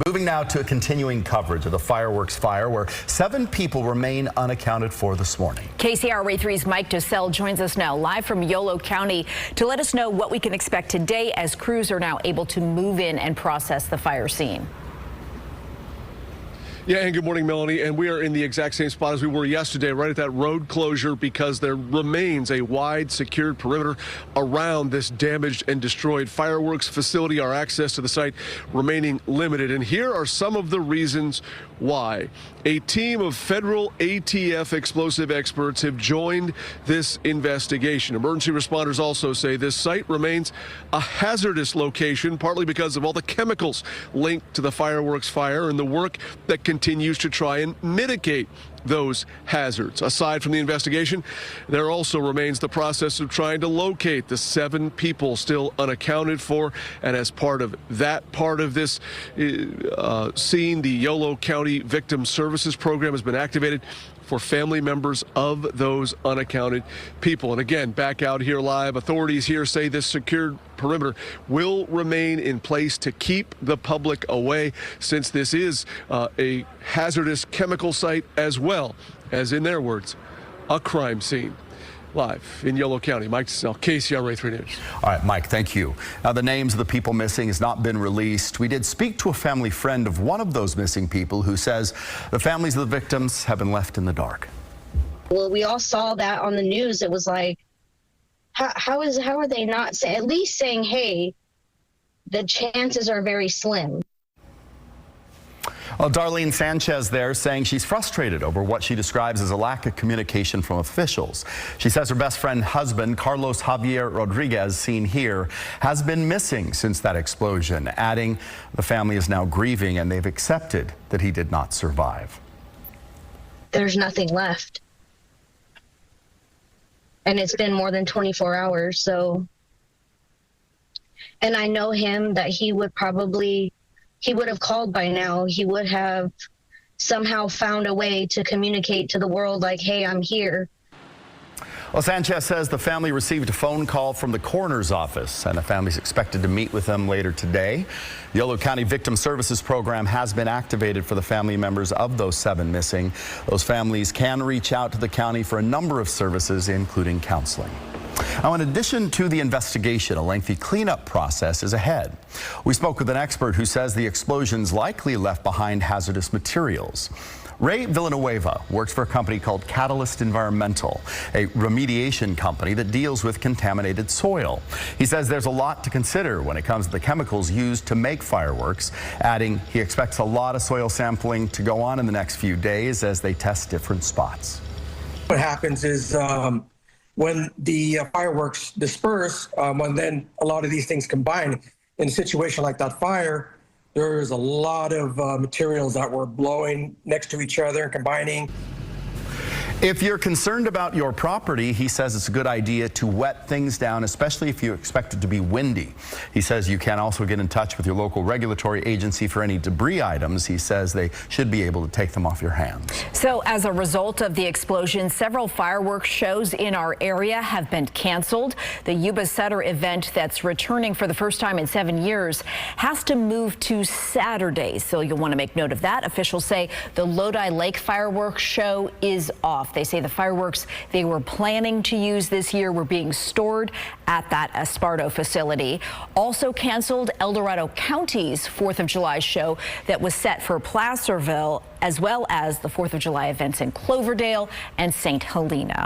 Moving now to a continuing coverage of the fireworks fire where 7 people remain unaccounted for this morning. KCRA 3's Mike Dussel joins us now live from Yolo County to let us know what we can expect today as crews are now able to move in and process the fire scene. Yeah, and good morning, Melanie. And we are in the exact same spot as we were yesterday, right at that road closure, because there remains a wide secured perimeter around this damaged and destroyed fireworks facility. Our access to the site remaining limited. And here are some of the reasons why. A team of federal ATF explosive experts have joined this investigation. Emergency responders also say this site remains a hazardous location, partly because of all the chemicals linked to the fireworks fire and the work that continues to try and mitigate those hazards. Aside from the investigation, there also remains the process of trying to locate the 7 people still unaccounted for. And as part of this scene, the Yolo County Victim Services Program has been activated for family members of those unaccounted people. And again, back out here live, authorities here say this secured perimeter will remain in place to keep the public away, since this is a hazardous chemical site as well as, in their words, a crime scene. Live in Yolo County, Mike Dussel, KCRA 3 News. All right, Mike, thank you. Now, the names of the people missing has not been released. We did speak to a family friend of one of those missing people who says the families of the victims have been left in the dark. Well, we all saw that on the news. It was like, how are they not at least saying, hey, the chances are very slim. Well, Darlene Sanchez there saying she's frustrated over what she describes as a lack of communication from officials. She says her best friend husband, Carlos Javier Rodriguez, seen here, has been missing since that explosion, adding the family is now grieving and they've accepted that he did not survive. There's nothing left. And it's been more than 24 hours, so. And I know him that he would have called by now. He would have somehow found a way to communicate to the world like, hey, I'm here. Well, Sanchez says the family received a phone call from the coroner's office and the family's expected to meet with them later today. The Yolo County Victim Services Program has been activated for the family members of those 7 missing. Those families can reach out to the county for a number of services, including counseling. Now, in addition to the investigation, a lengthy cleanup process is ahead. We spoke with an expert who says the explosions likely left behind hazardous materials. Ray Villanueva works for a company called Catalyst Environmental, a remediation company that deals with contaminated soil. He says there's a lot to consider when it comes to the chemicals used to make fireworks, adding he expects a lot of soil sampling to go on in the next few days as they test different spots. What happens is when the fireworks disperse, when then a lot of these things combine, in a situation like that fire, there's a lot of materials that were blowing next to each other and combining. If you're concerned about your property, he says it's a good idea to wet things down, especially if you expect it to be windy. He says you can also get in touch with your local regulatory agency for any debris items. He says they should be able to take them off your hands. So as a result of the explosion, several fireworks shows in our area have been canceled. The Yuba Sutter event that's returning for the first time in 7 years has to move to Saturday. So you'll want to make note of that. Officials say the Lodi Lake fireworks show is off. They say the fireworks they were planning to use this year were being stored at that Esparto facility. Also canceled El Dorado County's 4th of July show that was set for Placerville, as well as the 4th of July events in Cloverdale and St. Helena.